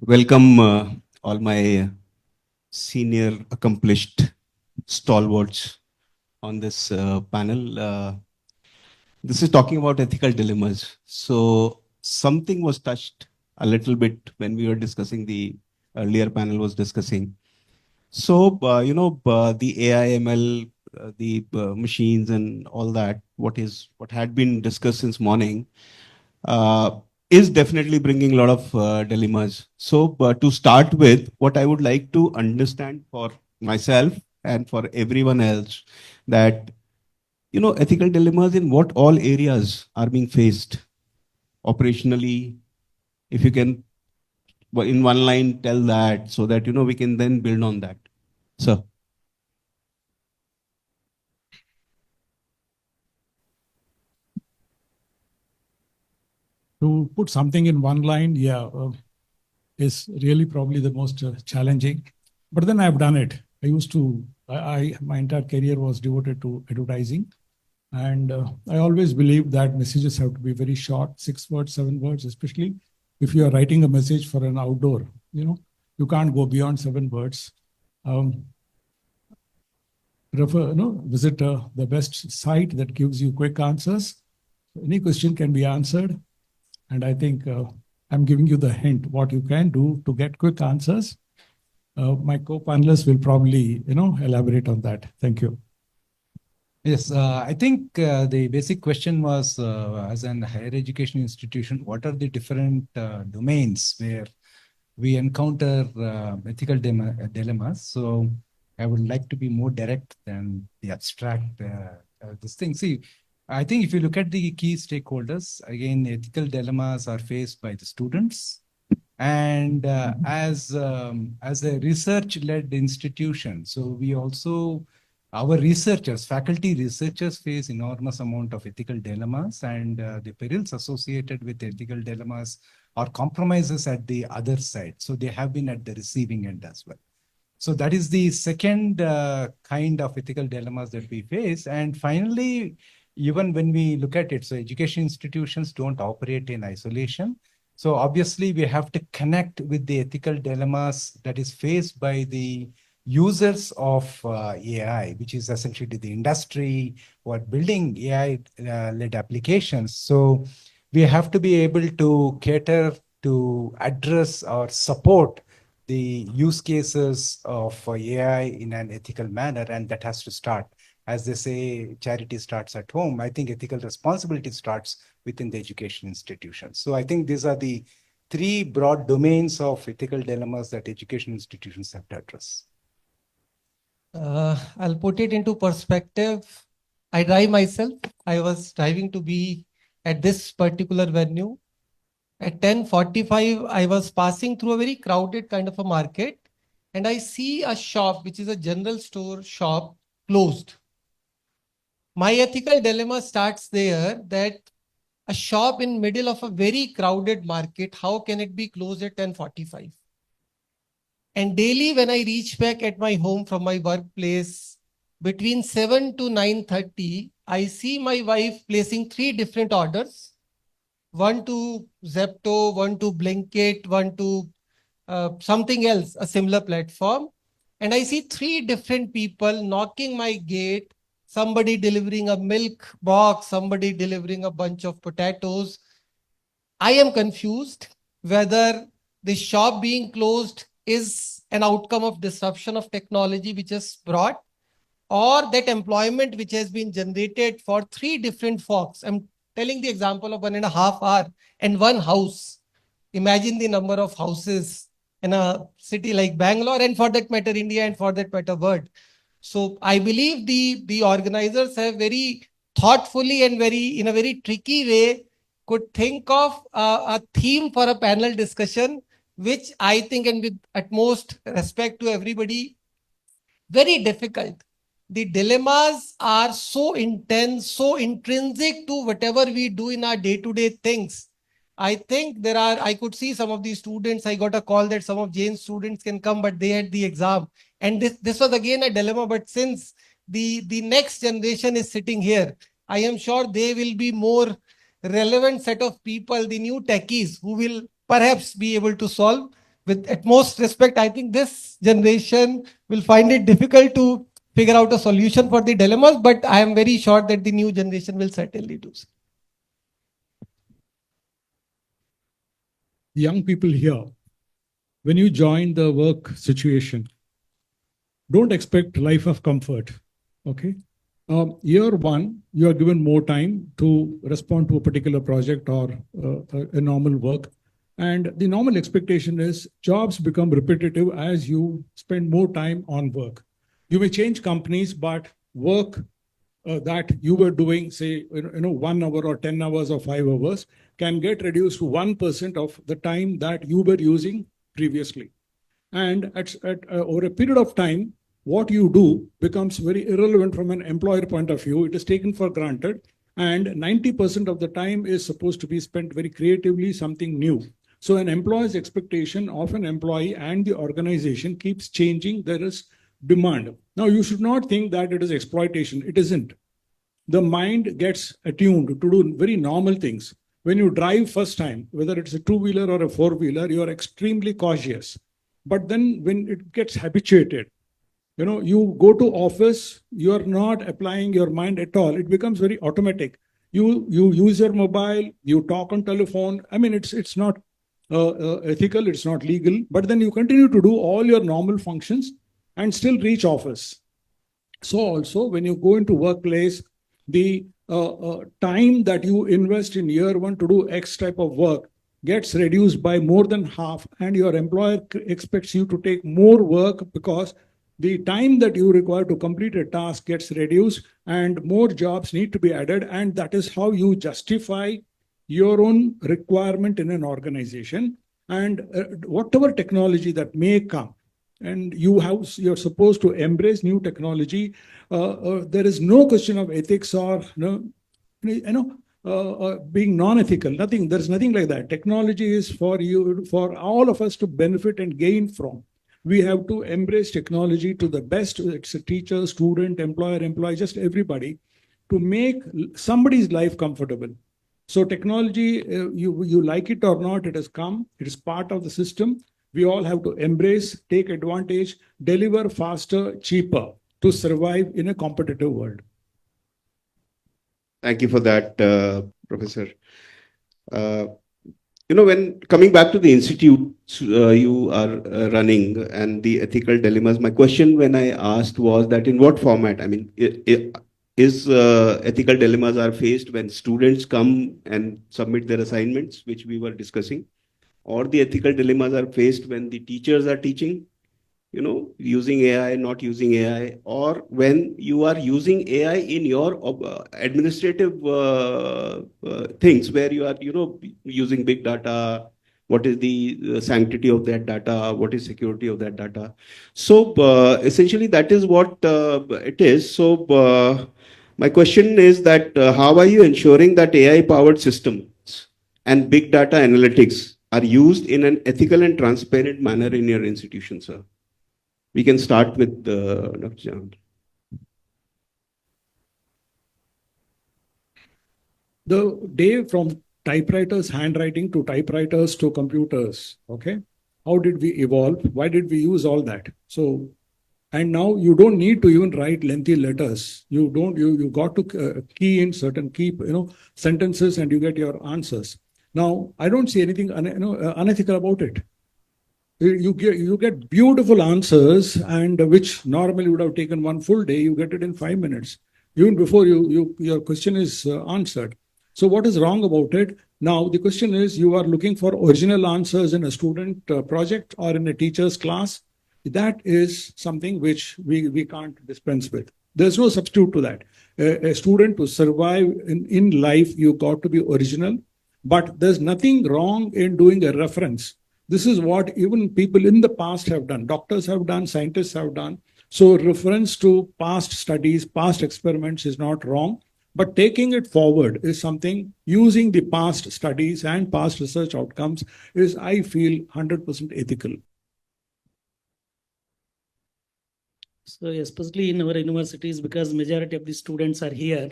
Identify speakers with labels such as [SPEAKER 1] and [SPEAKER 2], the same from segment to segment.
[SPEAKER 1] Welcome all my senior accomplished stalwarts on this panel. This is talking about ethical dilemmas. So something was touched a little bit when we were discussing the earlier panel was discussing. So, the AI, ML, the machines and all that, what had been discussed since morning, uh, is definitely bringing a lot of dilemmas. So, to start with, what I would like to understand for myself and for everyone else, that ethical dilemmas in what all areas are being faced operationally. If you can, in one line, tell that, so that we can then build on that. So.
[SPEAKER 2] To put something in one line, is really probably the most challenging. But then I've done it. My entire career was devoted to advertising. And I always believed that messages have to be very short, 6 words, 7 words, especially if you are writing a message for an outdoor, you can't go beyond 7 words. Visit the best site that gives you quick answers. Any question can be answered. And I think I'm giving you the hint what you can do to get quick answers. My co-panelists will probably, elaborate on that. Thank you.
[SPEAKER 3] Yes, I think the basic question was, as an higher education institution, what are the different domains where we encounter ethical dilemmas? So I would like to be more direct than the abstract this thing. See, I think if you look at the key stakeholders, again, ethical dilemmas are faced by the students. And as a research-led institution, so we also, our researchers, faculty researchers face enormous amount of ethical dilemmas, and the perils associated with ethical dilemmas or compromises at the other side. So they have been at the receiving end as well. So that is the second kind of ethical dilemmas that we face. And finally, even when we look at it, so education institutions don't operate in isolation. So obviously we have to connect with the ethical dilemmas that is faced by the users of AI, which is essentially the industry who are building AI-led applications. So we have to be able to cater to address or support the use cases of AI in an ethical manner, and that has to start. As they say, charity starts at home. I think ethical responsibility starts within the education institutions. So I think these are the 3 broad domains of ethical dilemmas that education institutions have to address.
[SPEAKER 4] I'll put it into perspective. I drive myself. I was driving to be at this particular venue. At 10:45, I was passing through a very crowded kind of a market, and I see a shop, which is a general store shop, closed. My ethical dilemma starts there, that a shop in middle of a very crowded market, how can it be closed at 10:45? And daily when I reach back at my home from my workplace, between 7 to 9:30, I see my wife placing 3 different orders. One to Zepto, one to Blinkit, one to something else, a similar platform. And I see 3 different people knocking my gate, somebody delivering a milk box, somebody delivering a bunch of potatoes. I am confused whether the shop being closed is an outcome of disruption of technology which is brought, or that employment which has been generated for 3 different folks. I'm telling the example of 1.5 hours and one house. Imagine the number of houses in a city like Bangalore, and for that matter, India, and for that matter, world. So I believe the organizers have very thoughtfully and in a very tricky way could think of a theme for a panel discussion, which I think, and with utmost respect to everybody, very difficult. The dilemmas are so intense, so intrinsic to whatever we do in our day-to-day things. I think I could see some of these students, I got a call that some of Jain students can come, but they had the exam. And this was again a dilemma, but since the next generation is sitting here, I am sure they will be more relevant set of people, the new techies, who will perhaps be able to solve with utmost respect, I think this generation will find it difficult to figure out a solution for the dilemmas, but I am very sure that the new generation will certainly do so.
[SPEAKER 2] Young people here, when you join the work situation, don't expect life of comfort. Okay. Year one, you are given more time to respond to a particular project or a normal work. And the normal expectation is jobs become repetitive as you spend more time on work. You may change companies, but work that you were doing, say, 1 hour or 10 hours or 5 hours can get reduced to 1% of the time that you were using previously. And over a period of time, what you do becomes very irrelevant from an employer point of view. It is taken for granted. And 90% of the time is supposed to be spent very creatively, something new. So an employer's expectation of an employee and the organization keeps changing. There is demand. Now, you should not think that it is exploitation. It isn't. The mind gets attuned to do very normal things. When you drive first time, whether it's a two-wheeler or a four-wheeler, you are extremely cautious. But then when it gets habituated, you go to office, you are not applying your mind at all. It becomes very automatic. You use your mobile, you talk on telephone. I mean, it's not ethical, it's not legal, but then you continue to do all your normal functions and still reach office. So also when you go into workplace, the time that you invest in year one to do X type of work gets reduced by more than half, and your employer expects you to take more work because the time that you require to complete a task gets reduced and more jobs need to be added. And that is how you justify your own requirement in an organization. And whatever technology that may come, and you're supposed to embrace new technology. There is no question of ethics or being non-ethical. Nothing. There's nothing like that. Technology is for you, for all of us to benefit and gain from. We have to embrace technology to the best. It's a teacher, student, employee, just everybody, to make somebody's life comfortable. So technology, you like it or not, it has come. It is part of the system. We all have to embrace, take advantage, deliver faster, cheaper to survive in a competitive world.
[SPEAKER 1] Thank you for that, Professor. When coming back to the institute you are running and the ethical dilemmas, my question when I asked was that in what format? I mean, is ethical dilemmas are faced when students come and submit their assignments, which we were discussing, or the ethical dilemmas are faced when the teachers are teaching, using AI, not using AI, or when you are using AI in your administrative things where you are, using big data. What is the sanctity of that data? What is security of that data? So essentially that is what it is. So my question is that how are you ensuring that AI-powered systems and big data analytics are used in an ethical and transparent manner in your institution, sir? We can start with Dr. Jain.
[SPEAKER 2] The day from typewriters, handwriting to typewriters to computers, okay? How did we evolve? Why did we use all that? So, and now you don't need to even write lengthy letters. You got to key in certain sentences and you get your answers. Now, I don't see anything unethical about it. You get beautiful answers, and which normally would have taken one full day, you get it in 5 minutes, even before your question is answered. So what is wrong about it? Now, the question is, you are looking for original answers in a student project or in a teacher's class. That is something which we can't dispense with. There's no substitute to that. A student to survive in life, you got to be original, but there's nothing wrong in doing a reference. This is what even people in the past have done. Doctors have done, scientists have done. So reference to past studies, past experiments is not wrong, but taking it forward is something. Using the past studies and past research outcomes is, I feel, 100% ethical.
[SPEAKER 5] So especially in our universities, because majority of the students are here,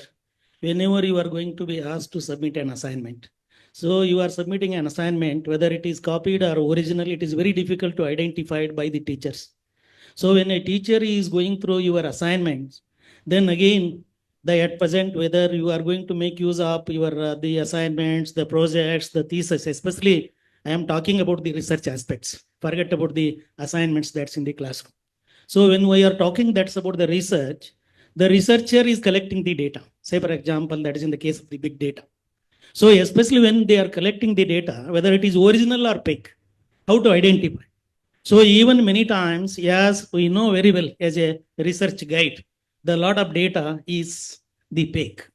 [SPEAKER 5] whenever you are going to be asked to submit an assignment, So you are submitting an assignment, whether it is copied or original, it is very difficult to identify it by the teachers. So when a teacher is going through your assignments, then again, at present, whether you are going to make use of your the assignments, the projects, the thesis, especially I am talking about the research aspects. Forget about the assignments that's in the classroom. So when we are talking that's about the research, the researcher is collecting the data. Say for example, that is in the case of the big data. So especially when they are collecting the data, whether it is original or fake, how to identify? So even many times, yes, we know very well as a research guide, the lot of data is the fake.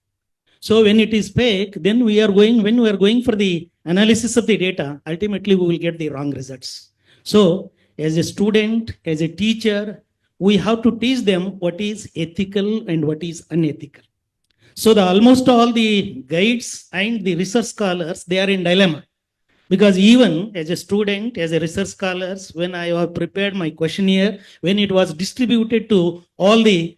[SPEAKER 5] So when it is fake, then when we are going for the analysis of the data, ultimately we will get the wrong results. So as a student, as a teacher, we have to teach them what is ethical and what is unethical. So almost all the guides and the research scholars, they are in dilemma. Because even as a student, as a research scholars, when I have prepared my questionnaire, when it was distributed to all the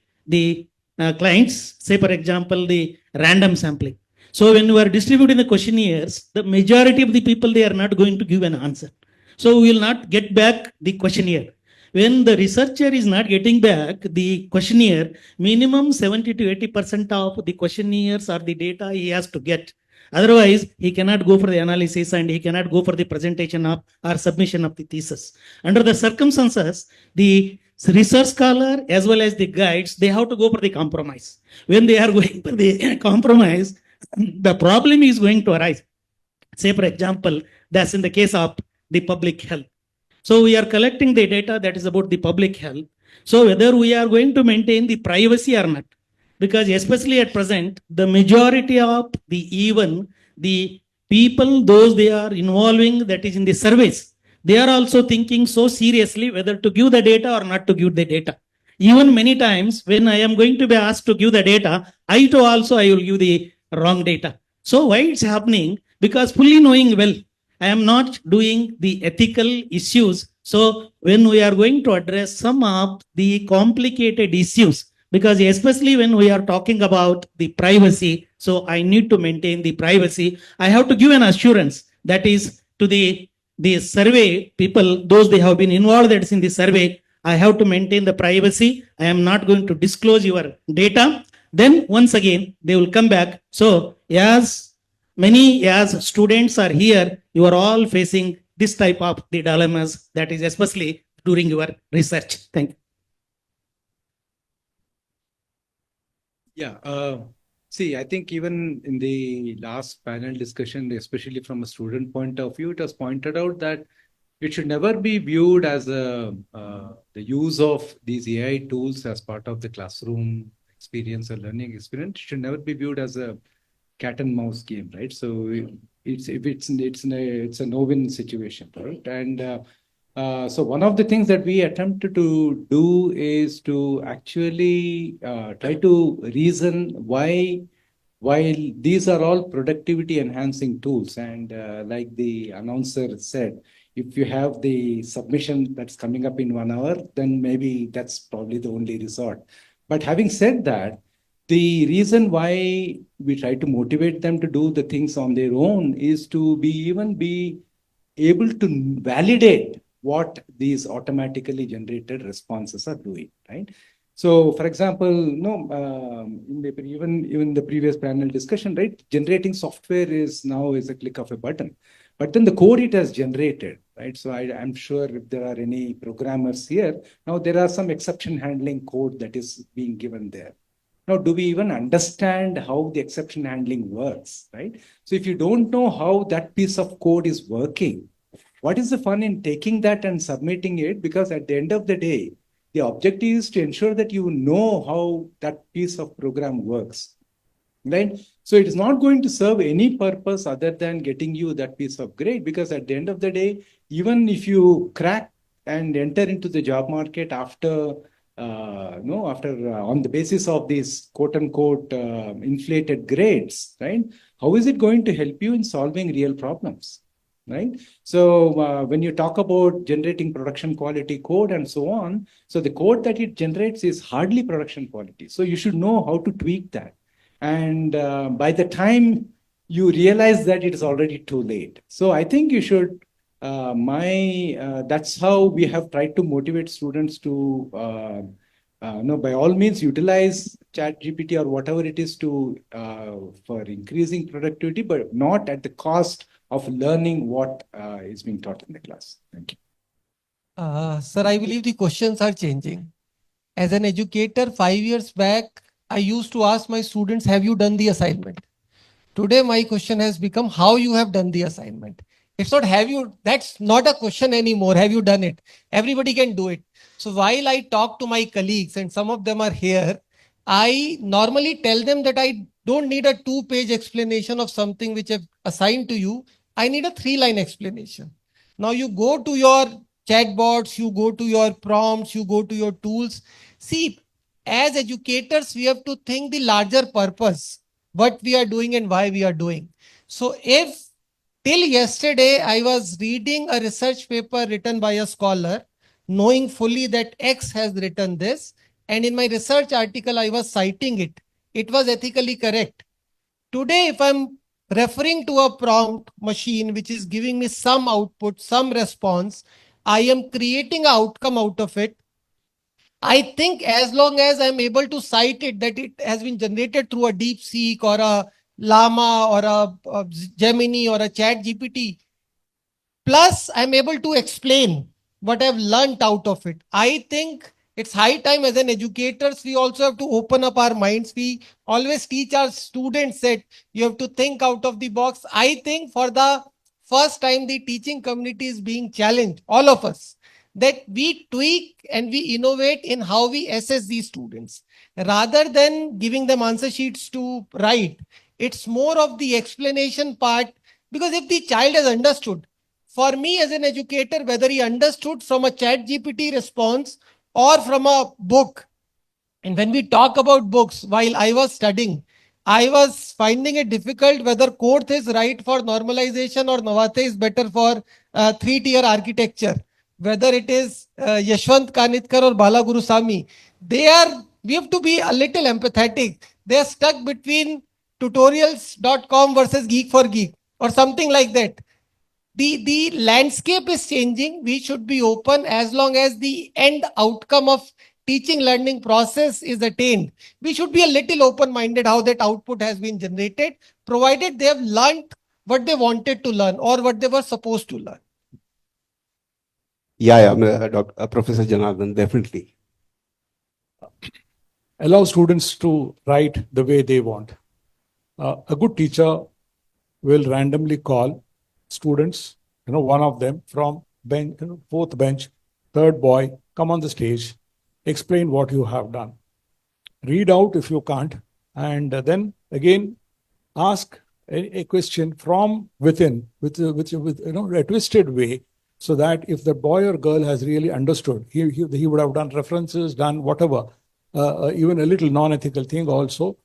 [SPEAKER 5] clients, say for example, the random sampling. So when we are distributing the questionnaires, the majority of the people, they are not going to give an answer. So we will not get back the questionnaire. When the researcher is not getting back the questionnaire, minimum 70 to 80% of the questionnaires or the data he has to get. Otherwise, he cannot go for the analysis and he cannot go for the presentation of or submission of the thesis. Under the circumstances, the research scholar as well as the guides, they have to go for the compromise. When they are going for the compromise, the problem is going to arise. Say, for example, that's in the case of the public health. So we are collecting the data that is about the public health. So whether we are going to maintain the privacy or not, because especially at present, the majority of even the people, those they are involving that is in the surveys, they are also thinking so seriously whether to give the data or not to give the data. Even many times when I am going to be asked to give the data, I too also I will give the wrong data. So why it's happening? Because fully knowing well, I am not doing the ethical issues. So when we are going to address some of the complicated issues, because especially when we are talking about the privacy, so I need to maintain the privacy. I have to give an assurance that is to the survey people, those they have been involved that's in the survey, I have to maintain the privacy. I am not going to disclose your data. Then once again, they will come back. So as many as students are here, you are all facing this type of the dilemmas that is especially during your research. Thank you.
[SPEAKER 3] Yeah. See, I think even in the last panel discussion, especially from a student point of view, it was pointed out that it should never be viewed as the use of these AI tools as part of the classroom experience or learning experience. It should never be viewed as a cat and mouse game, right? So it's a no-win situation, right? And so one of the things that we attempted to do is to actually try to reason why, while these are all productivity enhancing tools, and like the announcer said, if you have the submission that's coming up in 1 hour, then maybe that's probably the only resort. But having said that, the reason why we try to motivate them to do the things on their own is to be able to validate what these automatically generated responses are doing, right? So, for example, even the previous panel discussion, right? Generating software is now a click of a button, but then the code it has generated, right? So I'm sure if there are any programmers here, now there are some exception handling code that is being given there. Now, do we even understand how the exception handling works, right? So if you don't know how that piece of code is working, what is the fun in taking that and submitting it? Because at the end of the day, the objective is to ensure that you know how that piece of program works, right? So it is not going to serve any purpose other than getting you that piece of grade, because at the end of the day, even if you crack and enter into the job market after on the basis of these quote unquote inflated grades, right? How is it going to help you in solving real problems, right? So when you talk about generating production quality code and so on, so the code that it generates is hardly production quality. So you should know how to tweak that. And by the time you realize that it is already too late. So I think you should, that's how we have tried to motivate students to, no, by all means, utilize ChatGPT or whatever it is to, for increasing productivity, but not at the cost of learning what is being taught in the class. Thank you.
[SPEAKER 4] Sir, I believe the questions are changing. As an educator, 5 years back, I used to ask my students, have you done the assignment? Today, my question has become how you have done the assignment. It's not have you, that's not a question anymore. Have you done it? Everybody can do it. So while I talk to my colleagues and some of them are here, I normally tell them that I don't need a 2-page explanation of something which I've assigned to you. I need a 3-line explanation. Now you go to your chatbots, you go to your prompts, you go to your tools. See, as educators, we have to think the larger purpose, what we are doing and why we are doing. So if till yesterday I was reading a research paper written by a scholar, knowing fully that X has written this, and in my research article I was citing it, it was ethically correct. Today, if I'm referring to a prompt machine which is giving me some output, some response, I am creating an outcome out of it. I think as long as I'm able to cite it, that it has been generated through a DeepSeek or a Llama or a Gemini or a Chat GPT, plus I'm able to explain what I've learned out of it. I think it's high time as an educators, we also have to open up our minds. We always teach our students that you have to think out of the box. I think for the first time, the teaching community is being challenged, all of us, that we tweak and we innovate in how we assess these students. Rather than giving them answer sheets to write, it's more of the explanation part. Because if the child has understood, for me as an educator, whether he understood from a chat GPT response or from a book, and when we talk about books, while I was studying, I was finding it difficult whether Koth is right for normalization or Navate is better for 3-tier architecture. Whether it is Yashwant Kanitkar or Bala Gurusamy, we have to be a little empathetic. They are stuck between tutorials.com versus Geek for Geek or something like that. The landscape is changing. We should be open as long as the end outcome of teaching learning process is attained. We should be a little open-minded how that output has been generated, provided they have learned what they wanted to learn or what they were supposed to learn.
[SPEAKER 1] Yeah, Professor Janardhan, definitely.
[SPEAKER 2] Allow students to write the way they want. A good teacher will randomly call students, one of them from bench, fourth bench, third boy, come on the stage, explain what you have done. Read out if you can't, and then again ask a question from within with a twisted way, so that if the boy or girl has really understood, he would have done references, done whatever, even a little non-ethical thing also.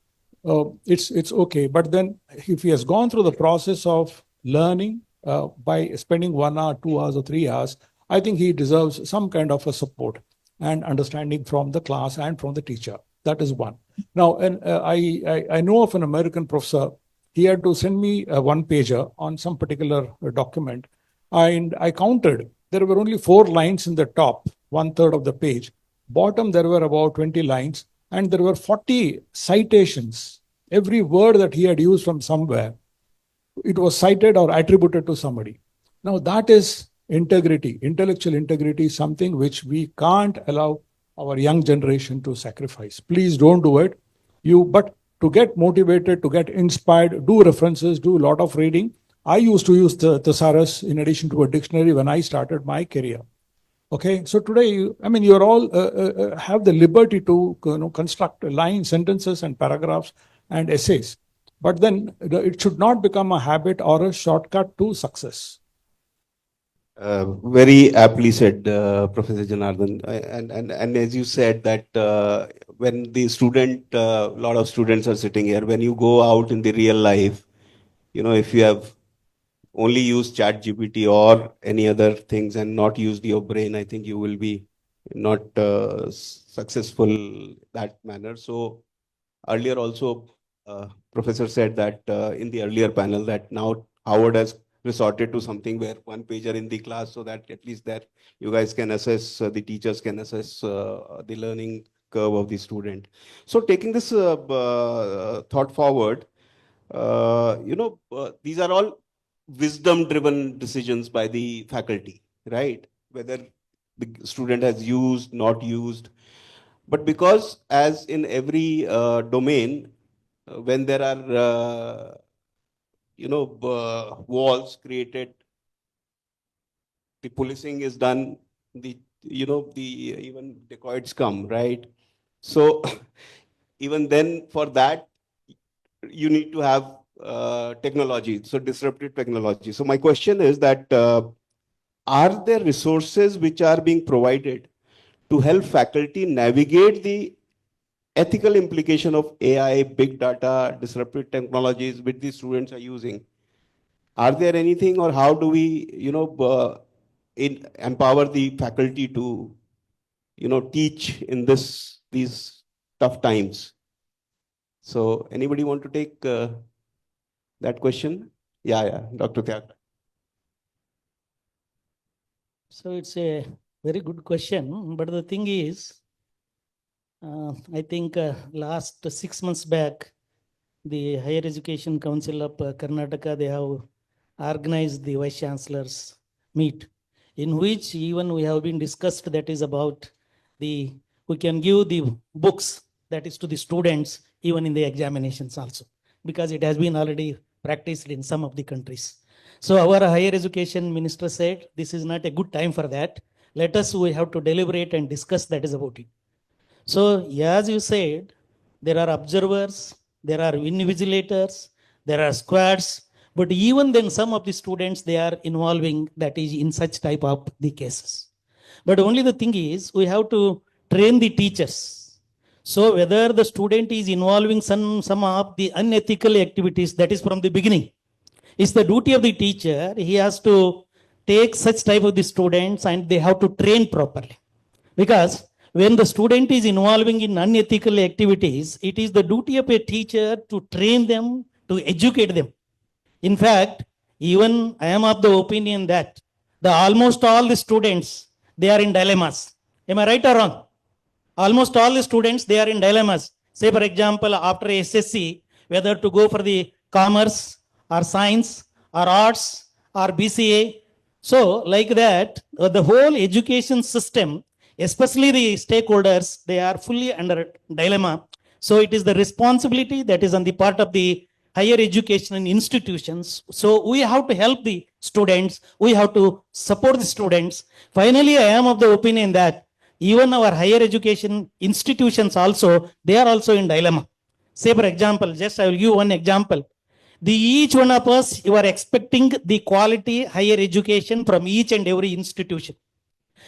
[SPEAKER 2] It's okay. But then if he has gone through the process of learning by spending 1 hour, 2 hours, or 3 hours, I think he deserves some kind of a support and understanding from the class and from the teacher. That is one. Now, and I know of an American professor. He had to send me a 1-pager on some particular document, and I counted. There were only 4 lines in the top, 1/3 of the page. Bottom, there were about 20 lines, and there were 40 citations. Every word that he had used from somewhere, it was cited or attributed to somebody. Now, that is integrity. Intellectual integrity is something which we can't allow our young generation to sacrifice. Please don't do it. But to get motivated, to get inspired, do references, do a lot of reading. I used to use the thesaurus in addition to a dictionary when I started my career. Okay, so today, you're all have the liberty to construct lines, sentences, and paragraphs and essays. But then it should not become a habit or a shortcut to success.
[SPEAKER 1] Very aptly said, Professor Janardhan. And as you said that when the a lot of students are sitting here, when you go out in the real life, if you have only used Chat GPT or any other things and not used your brain, I think you will be not successful that manner. So earlier also, Professor said that in the earlier panel that now Howard has resorted to something where one pager in the class so that at least that you guys can assess, the teachers can assess the learning curve of the student. So taking this thought forward, these are all wisdom-driven decisions by the faculty, right? Whether the student has used, not used. But because as in every domain, when there are, walls created, the policing is done, even dacoits come, right? So even then for that, you need to have technology, so disruptive technology. So my question is that, are there resources which are being provided to help faculty navigate the ethical implication of AI, big data, disruptive technologies which the students are using? Are there anything, or how do we, empower the faculty to, teach in these tough times? So anybody want to take that question? Yeah, Dr. Tyag.
[SPEAKER 5] So it's a very good question, but the thing is, I think last 6 months back, the Higher Education Council of Karnataka, they have organized the Vice Chancellors meet, in which even we have been discussed that is about we can give the books that is to the students even in the examinations also, because it has been already practiced in some of the countries. So our higher education minister said, this is not a good time for that. We have to deliberate and discuss that is about it. So as you said, there are observers, there are invigilators, there are squads, but even then some of the students, they are involving that is in such type of the cases. But only the thing is, we have to train the teachers. So whether the student is involving some of the unethical activities, that is from the beginning. It's the duty of the teacher. He has to take such type of the students and they have to train properly. Because when the student is involving in unethical activities, it is the duty of a teacher to train them, to educate them. In fact, even I am of the opinion that almost all the students, they are in dilemmas. Am I right or wrong? Almost all the students, they are in dilemmas. Say, for example, after SSC, whether to go for the commerce or science or arts or BCA. So, like that, the whole education system, especially the stakeholders, they are fully under dilemma. So, it is the responsibility that is on the part of the higher education institutions. So, we have to help the students, we have to support the students. Finally, I am of the opinion that even our higher education institutions also, they are also in dilemma. Say, for example, just I will give one example. Each one of us, you are expecting the quality higher education from each and every institution.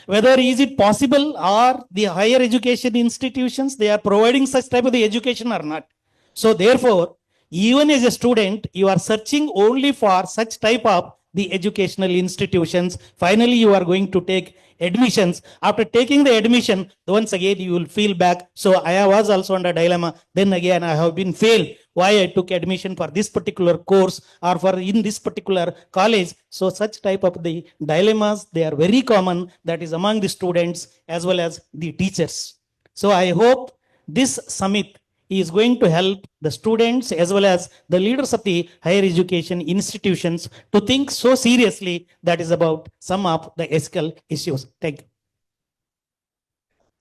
[SPEAKER 5] Whether is it possible or the higher education institutions, they are providing such type of the education or not. So therefore, even as a student, you are searching only for such type of the educational institutions. Finally, you are going to take admissions. After taking the admission, once again, you will feel back. So I was also under dilemma. Then again, I have been failed. Why I took admission for this particular course or for in this particular college. So such type of the dilemmas, they are very common. That is among the students as well as the teachers. So I hope this summit is going to help the students as well as the leaders of the higher education institutions to think so seriously that is about some of the ethical issues. Thank you.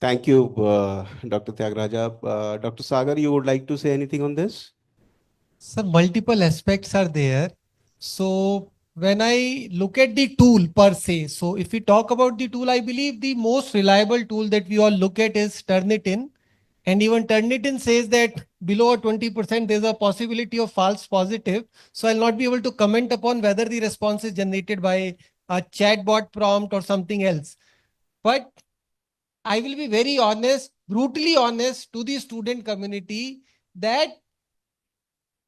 [SPEAKER 1] Thank you, Dr. Tyagaraja. Dr. Sagar, you would like to say anything on this?
[SPEAKER 4] Sir, multiple aspects are there. So when I look at the tool per se, so if we talk about the tool, I believe the most reliable tool that we all look at is Turnitin. And even Turnitin says that below 20%, there's a possibility of false positive. So I'll not be able to comment upon whether the response is generated by a chatbot prompt or something else. But I will be very honest, brutally honest to the student community that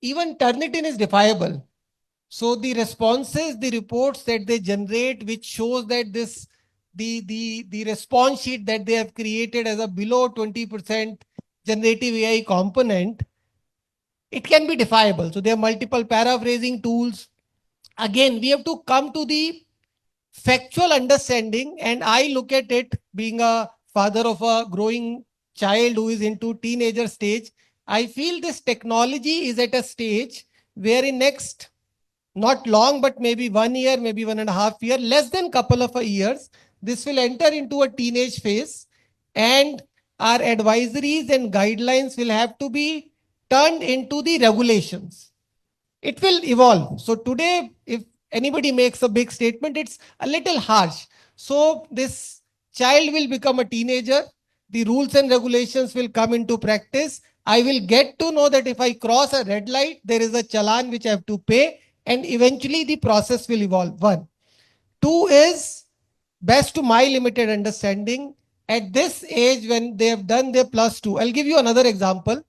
[SPEAKER 4] even Turnitin is defiable. So the responses, the reports that they generate, which shows that the response sheet that they have created as a below 20% generative AI component, it can be defiable. So there are multiple paraphrasing tools. Again, we have to come to the factual understanding, and I look at it being a father of a growing child who is into teenager stage. I feel this technology is at a stage where in next not long, but maybe 1 year, maybe 1.5 year, less than couple of years, this will enter into a teenage phase, and our advisories and guidelines will have to be turned into the regulations. It will evolve. So today, if anybody makes a big statement, it's a little harsh. So this child will become a teenager. The rules and regulations will come into practice. I will get to know that if I cross a red light, there is a challan which I have to pay, and eventually the process will evolve. One. Two is, best to my limited understanding, at this age when they have done their +2. I'll give you another example.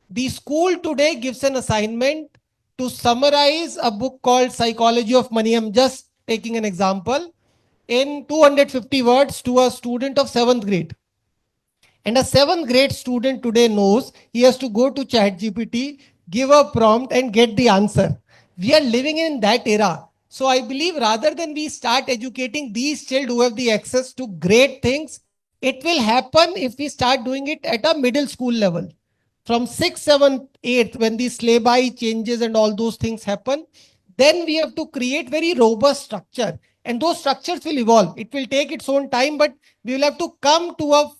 [SPEAKER 4] The school today gives an assignment to summarize a book called Psychology of Money. I'm just taking an example in 250 words to a student of 7th grade. And a 7th grade student today knows he has to go to ChatGPT, give a prompt and get the answer. We are living in that era. So I believe rather than we start educating these children who have the access to great things, it will happen if we start doing it at a middle school level. From 6th, 7th, 8th, when the syllabi changes and all those things happen, then we have to create very robust structure. And those structures will evolve. It will take its own time, but we will have to come to a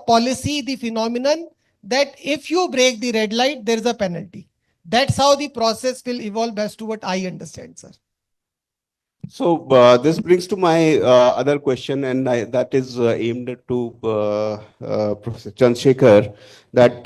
[SPEAKER 4] policy, the phenomenon that if you break the red light, there is a penalty. That's how the process will evolve as to what I understand, sir.
[SPEAKER 1] So this brings to my other question, and that is aimed to Professor Chandrashekar, that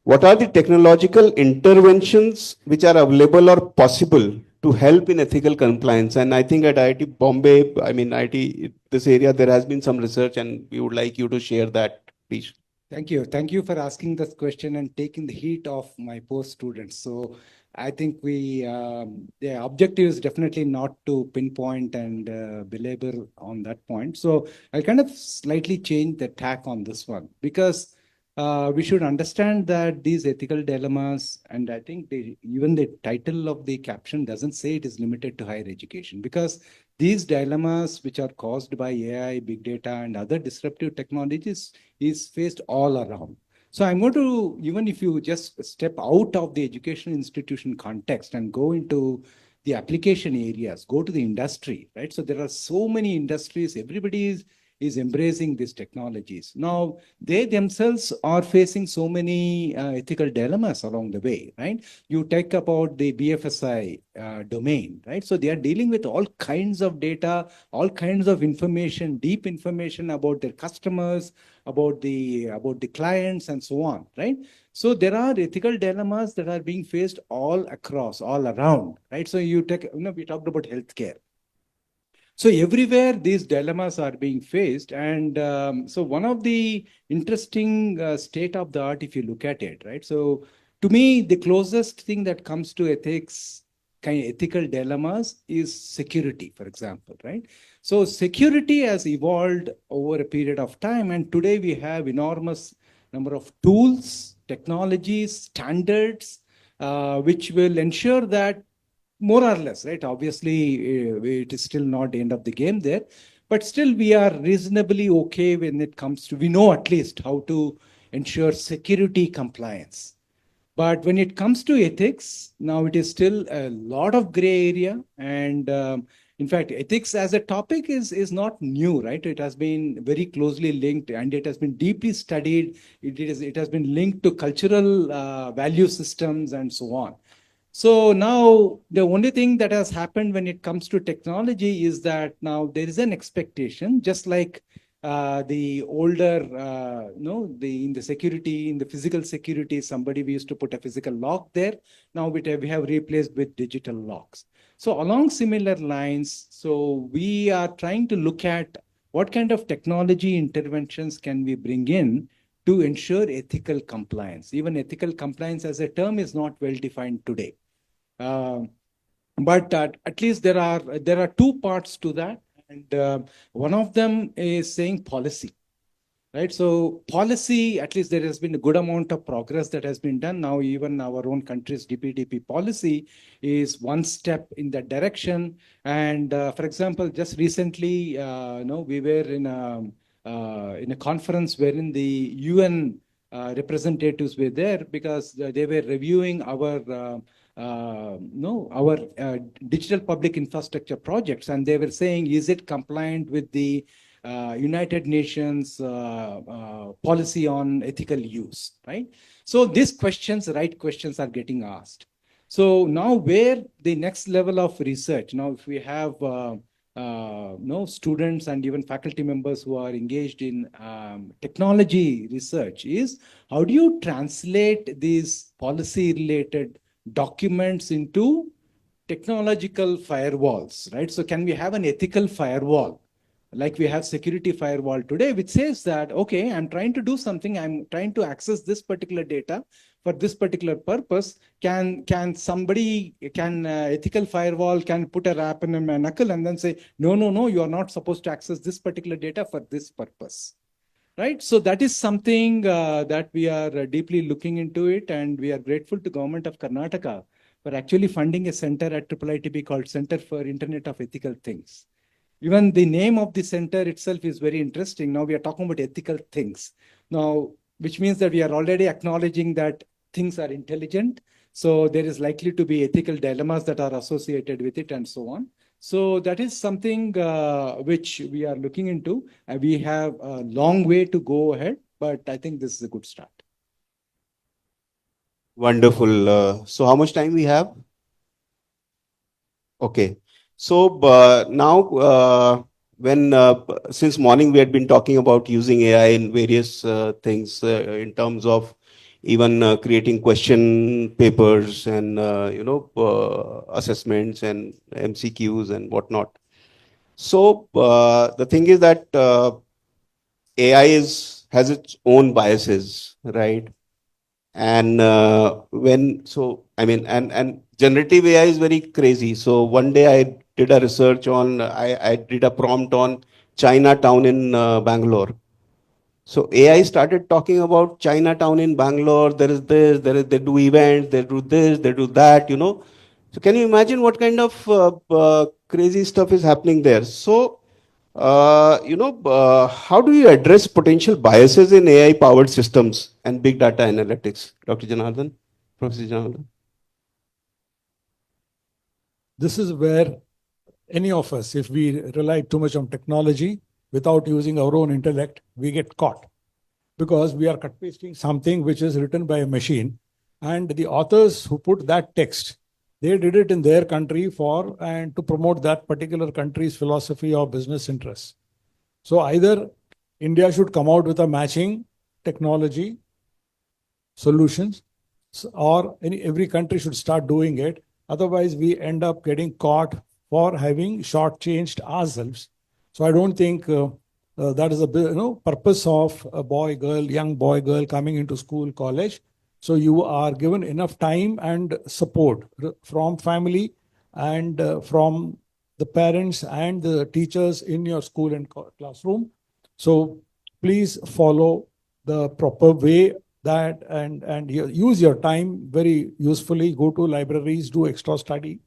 [SPEAKER 1] what are the technological interventions which are available or possible to help in ethical compliance? And I think at IIT Bombay, I mean IIT, this area, there has been some research, and we would like you to share that, please.
[SPEAKER 3] Thank you. Thank you for asking this question and taking the heat off my post students. So I think the objective is definitely not to pinpoint and belabor on that point. So I'll kind of slightly change the tack on this one, because we should understand that these ethical dilemmas, and I think even the title of the caption doesn't say it is limited to higher education, because these dilemmas which are caused by AI, big data, and other disruptive technologies is faced all around. So I'm going to, even if you just step out of the education institution context and go into the application areas, go to the industry, right? So there are so many industries, everybody is embracing these technologies. Now, they themselves are facing so many ethical dilemmas along the way, right? You take about the BFSI domain, right? So they are dealing with all kinds of data, all kinds of information, deep information about their customers, about the clients, and so on, right? So there are ethical dilemmas that are being faced all across, all around, right? So you take, we talked about healthcare. So everywhere these dilemmas are being faced. And so one of the interesting state of the art, if you look at it, right? So to me, the closest thing that comes to ethics, kind of ethical dilemmas, is security, for example, right? So security has evolved over a period of time. And today we have enormous number of tools, technologies, standards, which will ensure that more or less, right? Obviously, it is still not the end of the game there, but still we are reasonably okay when it comes to, we know at least how to ensure security compliance. But when it comes to ethics, now it is still a lot of gray area. And in fact, ethics as a topic is not new, right? It has been very closely linked, and it has been deeply studied. It has been linked to cultural value systems and so on. So now the only thing that has happened when it comes to technology is that now there is an expectation, just like the older, in the security, in the physical security, we used to put a physical lock there. Now we have replaced with digital locks. So along similar lines, so we are trying to look at what kind of technology interventions can we bring in to ensure ethical compliance. Even ethical compliance as a term is not well defined today. But at least there are two parts to that. And one of them is saying policy. right? So policy, at least there has been a good amount of progress that has been done. Now, even our own country's DPDP policy is one step in that direction. And for example, just recently, we were in a conference wherein the UN representatives were there because they were reviewing our digital public infrastructure projects, and they were saying, is it compliant with the United Nations policy on ethical use, right? So these questions, right questions are getting asked. So now where the next level of research, now if we have students and even faculty members who are engaged in technology research, is how do you translate these policy related documents into technological firewalls, right? So can we have an ethical firewall? Like we have security firewall today, which says that, okay, I'm trying to do something, I'm trying to access this particular data for this particular purpose. Can ethical firewall can put a rap in a knuckle and then say, no, you are not supposed to access this particular data for this purpose, right? So that is something that we are deeply looking into it, and we are grateful to Government of Karnataka for actually funding a center at IIIT-B called Center for Internet of Ethical Things. Even the name of the center itself is very interesting. Now we are talking about ethical things. Now, which means that we are already acknowledging that things are intelligent. So there is likely to be ethical dilemmas that are associated with it and so on. So that is something which we are looking into. We have a long way to go ahead, but I think this is a good start.
[SPEAKER 1] Wonderful. So how much time we have? Okay. So now, since morning we had been talking about using AI in various things in terms of even creating question papers and assessments and MCQs and whatnot. So the thing is that AI has its own biases, right? And and generative AI is very crazy. So one day I did a research on, I did a prompt on Chinatown in Bangalore. So AI started talking about Chinatown in Bangalore. There is this, they do events, they do this, they do that, So can you imagine what kind of crazy stuff is happening there? So, how do you address potential biases in AI-powered systems and big data analytics, Dr. Janardhan, Professor Janardhan?
[SPEAKER 2] This is where any of us, if we rely too much on technology without using our own intellect, we get caught because we are cut pasting something which is written by a machine, and the authors who put that text, they did it in their country and to promote that particular country's philosophy or business interests. So either India should come out with a matching technology solutions, or every country should start doing it. Otherwise, we end up getting caught for having shortchanged ourselves. So I don't think that is the purpose of a young boy, girl coming into school, college. So you are given enough time and support from family and from the parents and the teachers in your school and classroom. So please follow the proper way that and use your time very usefully. Go to libraries, do extra study.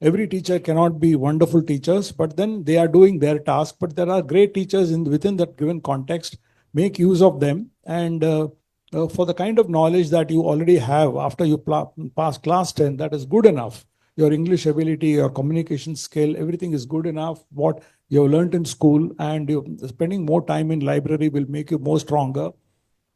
[SPEAKER 2] Every teacher cannot be wonderful teachers, but then they are doing their task. But there are great teachers within that given context. Make use of them, and for the kind of knowledge that you already have after you pass class 10, that is good enough. Your English ability, your communication skill, everything is good enough. What you have learned in school and spending more time in library will make you more stronger.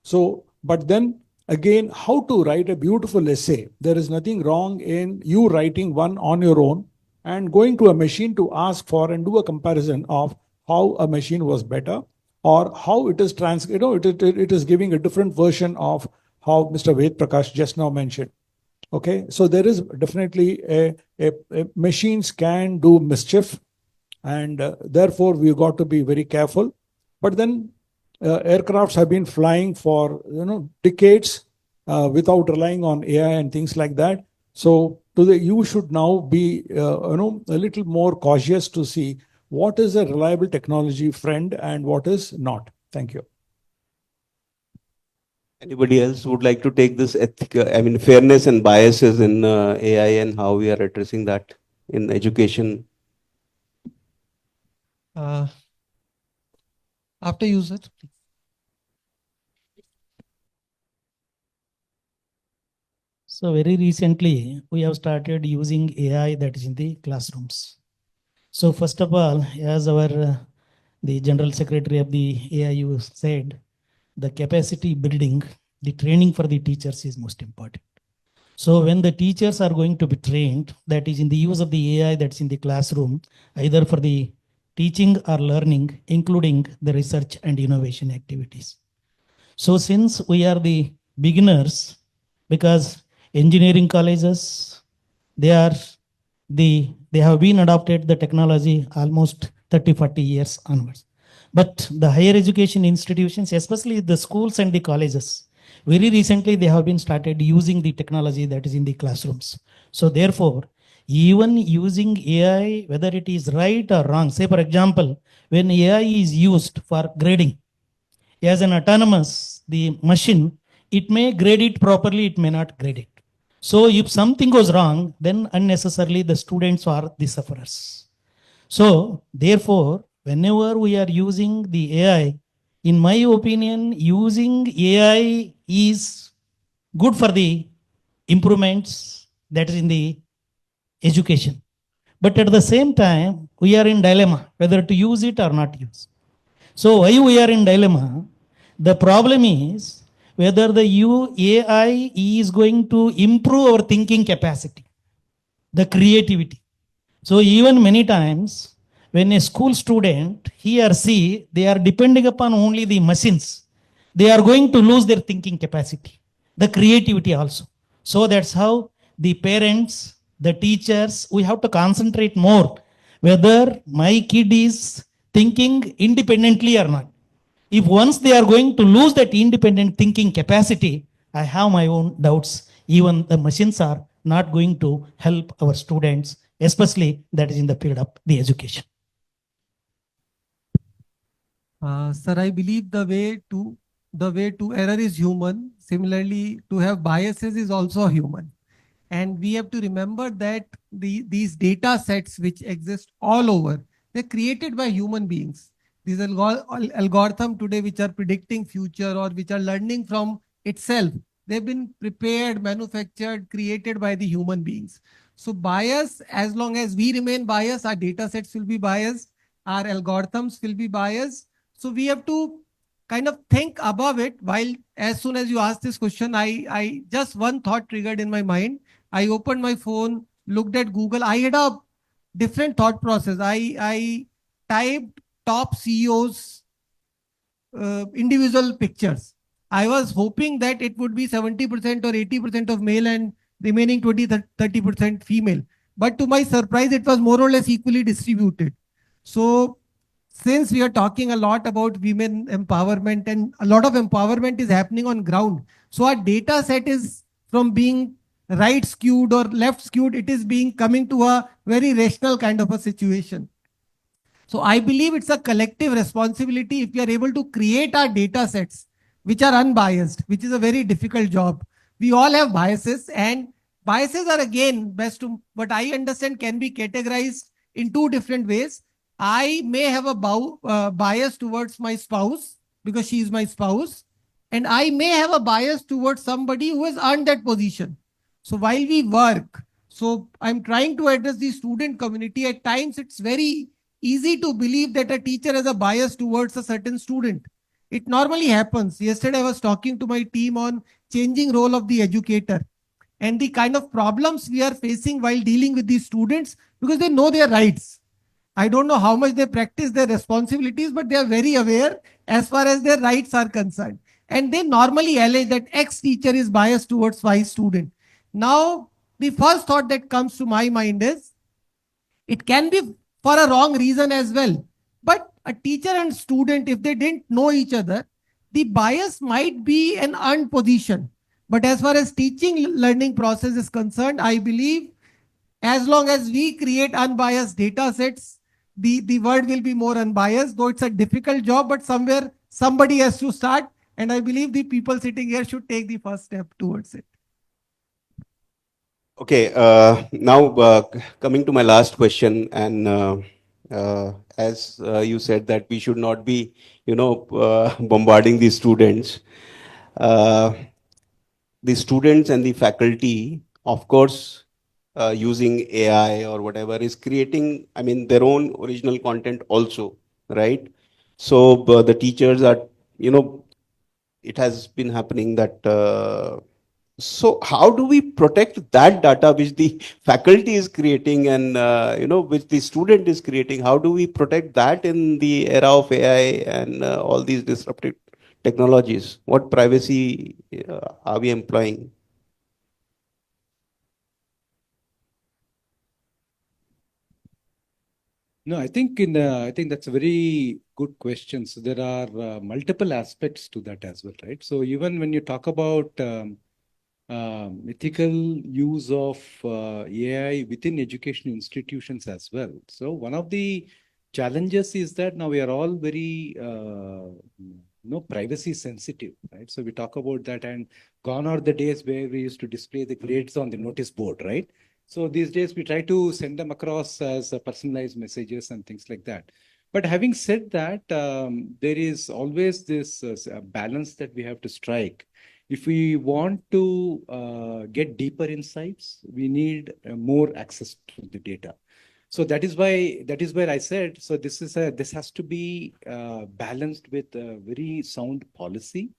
[SPEAKER 2] So, but then again, how to write a beautiful essay. There is nothing wrong in you writing one on your own and going to a machine to ask for and do a comparison of how a machine was better or how it is it is giving a different version of how Mr. Ved Prakash just now mentioned. Okay, so there is definitely a machines can do mischief, and therefore we've got to be very careful. But then aircrafts have been flying for decades without relying on AI and things like that. So you should now be a little more cautious to see what is a reliable technology friend and what is not. Thank you.
[SPEAKER 1] Anybody else would like to take this fairness and biases in AI and how we are addressing that in education?
[SPEAKER 4] After you, sir, please.
[SPEAKER 5] So very recently, we have started using AI that is in the classrooms. So first of all, as our the General Secretary of the AIU said, the capacity building, the training for the teachers is most important. So when the teachers are going to be trained, that is in the use of the AI that's in the classroom, either for the teaching or learning, including the research and innovation activities. So since we are the beginners, because engineering colleges, they have been adopted the technology almost 30, 40 years onwards. But the higher education institutions, especially the schools and the colleges, very recently they have been started using the technology that is in the classrooms. So therefore, even using AI, whether it is right or wrong, say for example, when AI is used for grading, as an autonomous, the machine, it may grade it properly, it may not grade it. So if something goes wrong, then unnecessarily the students are the sufferers. So therefore, whenever we are using the AI, in my opinion, using AI is good for the improvements that is in the education. But at the same time, we are in dilemma whether to use it or not use. So why we are in dilemma? The problem is whether the AI is going to improve our thinking capacity, the creativity. So even many times when a school student, he or she, they are depending upon only the machines, they are going to lose their thinking capacity, the creativity also. So that's how the parents, the teachers, we have to concentrate more whether my kid is thinking independently or not. If once they are going to lose that independent thinking capacity, I have my own doubts. Even the machines are not going to help our students, especially that is in the field of the education.
[SPEAKER 4] Sir, I believe the way to error is human. Similarly, to have biases is also human. And we have to remember that these data sets which exist all over, they're created by human beings. These algorithms today which are predicting future or which are learning from itself, they've been prepared, manufactured, created by the human beings. So bias, as long as we remain biased, our data sets will be biased, our algorithms will be biased. So we have to kind of think above it. While as soon as you asked this question, I just one thought triggered in my mind. I opened my phone, looked at Google. I had a different thought process. I typed top CEOs, individual pictures. I was hoping that it would be 70% or 80% of male and remaining 20-30% female. But to my surprise, it was more or less equally distributed. So since we are talking a lot about women empowerment and a lot of empowerment is happening on ground, so our data set is from being right skewed or left skewed, it is being coming to a very rational kind of a situation. So I believe it's a collective responsibility if we are able to create our data sets which are unbiased, which is a very difficult job. We all have biases, and biases are again best to what I understand can be categorized in two different ways. I may have a bias towards my spouse because she is my spouse, and I may have a bias towards somebody who has earned that position. So while we work, so I'm trying to address the student community. At times, it's very easy to believe that a teacher has a bias towards a certain student. It normally happens. Yesterday, I was talking to my team on changing role of the educator and the kind of problems we are facing while dealing with these students because they know their rights. I don't know how much they practice their responsibilities, but they are very aware as far as their rights are concerned. And they normally allege that X teacher is biased towards Y student. Now, the first thought that comes to my mind is, it can be for a wrong reason as well. But a teacher and student, if they didn't know each other, the bias might be an earned position. But as far as teaching learning process is concerned, I believe as long as we create unbiased data sets, the world will be more unbiased, though it's a difficult job, but somewhere somebody has to start. And I believe the people sitting here should take the first step towards it.
[SPEAKER 1] Okay, now coming to my last question, and as you said that we should not be, bombarding the students. Uh, the students and the faculty, of course, using AI or whatever, is creating, I mean, their own original content also, right? So the teachers are, it has been happening that. So how do we protect that data which the faculty is creating and which the student is creating? How do we protect that in the era of AI and all these disruptive technologies? What privacy are we employing?
[SPEAKER 3] No, I think I think that's a very good question. So there are multiple aspects to that as well, right? So even when you talk about ethical use of AI within education institutions as well. So one of the challenges is that now we are all very privacy sensitive, right? So we talk about that, and gone are the days where we used to display the grades on the notice board, right? So these days we try to send them across as personalized messages and things like that. But having said that, there is always this balance that we have to strike. If we want to get deeper insights, we need more access to the data. So that is where I said, so this has to be balanced with a very sound policy,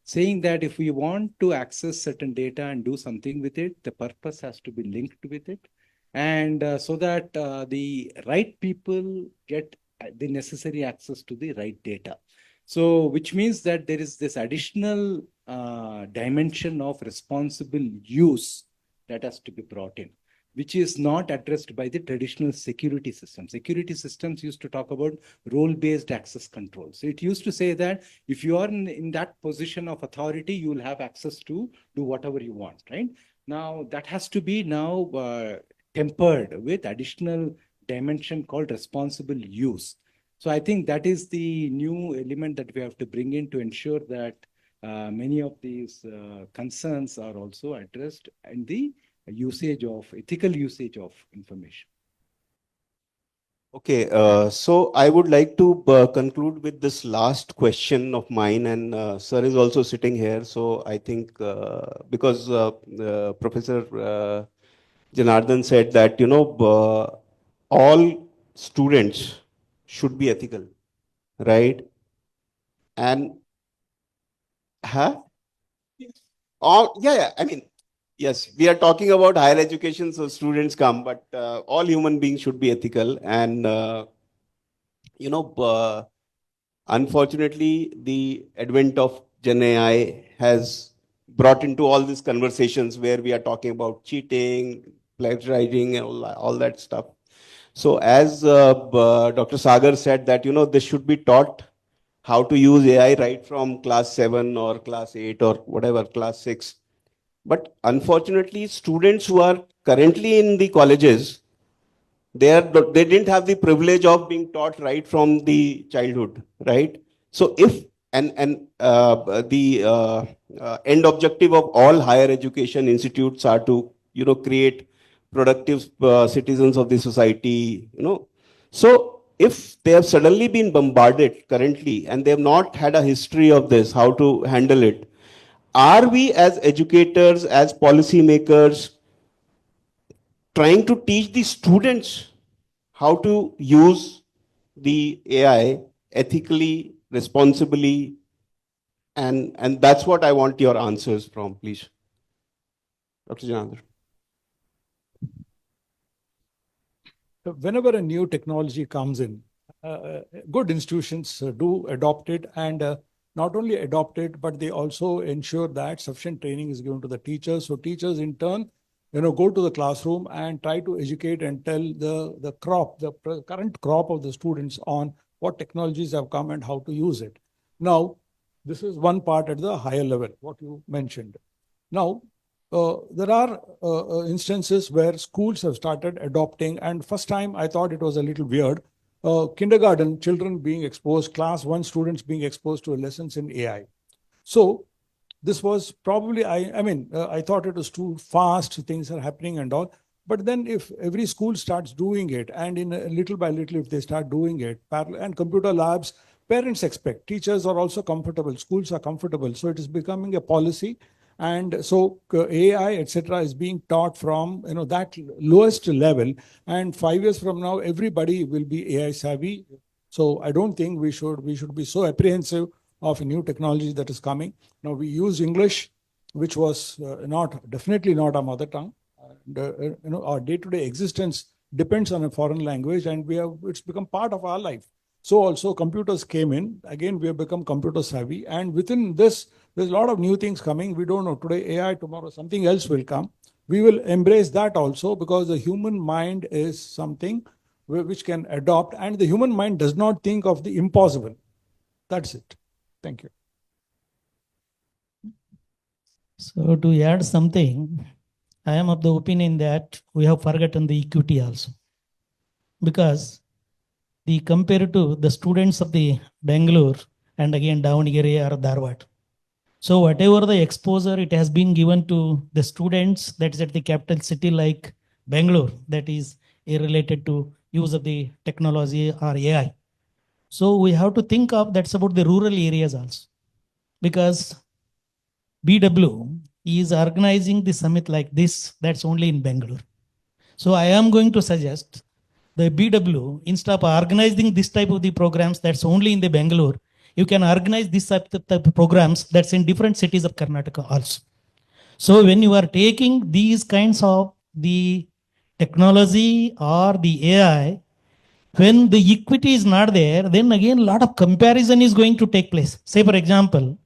[SPEAKER 3] saying that if we want to access certain data and do something with it, the purpose has to be linked with it. And so that the right people get the necessary access to the right data. So which means that there is this additional dimension of responsible use that has to be brought in, which is not addressed by the traditional security systems. Security systems used to talk about role-based access control. So it used to say that if you are in that position of authority, you will have access to do whatever you want, right? Now, that has to be now tempered with additional dimension called responsible use. So I think that is the new element that we have to bring in to ensure that many of these concerns are also addressed in the ethical usage of information.
[SPEAKER 1] Okay, so I would like to conclude with this last question of mine, and sir is also sitting here. So I think because Professor Janardhan said that all students should be ethical, right? And huh? All yeah. I mean, yes, we are talking about higher education, so students come, but all human beings should be ethical, and you know. Unfortunately, the advent of Gen AI has brought into all these conversations where we are talking about cheating, plagiarizing, and all that stuff. So, as Dr. Sagar said, that they should be taught how to use AI right from class 7 or class 8 or whatever, class 6. But unfortunately, students who are currently in the colleges, they didn't have the privilege of being taught right from the childhood, right? So if the end objective of all higher education institutes are to create productive citizens of the society, so if they have suddenly been bombarded currently and they have not had a history of this, how to handle it, are we as educators, as policymakers, trying to teach the students how to use the AI ethically, responsibly, and that's what I want your answers from, please. Dr. Janardhan.
[SPEAKER 2] Whenever a new technology comes in, good institutions do adopt it, and not only adopt it, but they also ensure that sufficient training is given to the teachers. So teachers in turn, go to the classroom and try to educate and tell the current crop of the students on what technologies have come and how to use it. Now, this is one part at the higher level, what you mentioned. Now, there are instances where schools have started adopting, and first time I thought it was a little weird. Kindergarten children being exposed, class 1 students being exposed to lessons in AI. So this was probably, I thought it was too fast, things are happening and all. But then if every school starts doing it, and in a little by little, if they start doing it, and computer labs, parents expect, teachers are also comfortable, schools are comfortable. So it is becoming a policy. And so AI, etc., is being taught from that lowest level. And 5 years from now, everybody will be AI savvy. So I don't think we should be so apprehensive of a new technology that is coming. Now we use English, which was definitely not our mother tongue. And, our day-to-day existence depends on a foreign language, and it's become part of our life. So also computers came in. Again, we have become computer savvy. And within this, there's a lot of new things coming. We don't know today AI, tomorrow something else will come. We will embrace that also, because the human mind is something which can adopt, and the human mind does not think of the impossible. That's it. Thank you.
[SPEAKER 5] So to add something, I am of the opinion that we have forgotten the equity also. Because compared to the students of the Bangalore and again Davangere or Dharwad. So whatever the exposure it has been given to the students that is at the capital city like Bangalore, that is related to use of the technology or AI. So we have to think of that's about the rural areas also. Because BW is organizing the summit like this, that's only in Bangalore. So I am going to suggest the BW, instead of organizing this type of the programs that's only in the Bangalore, you can organize this type of programs that's in different cities of Karnataka also. So when you are taking these kinds of the technology or the AI, when the equity is not there, then again a lot of comparison is going to take place. Say for example,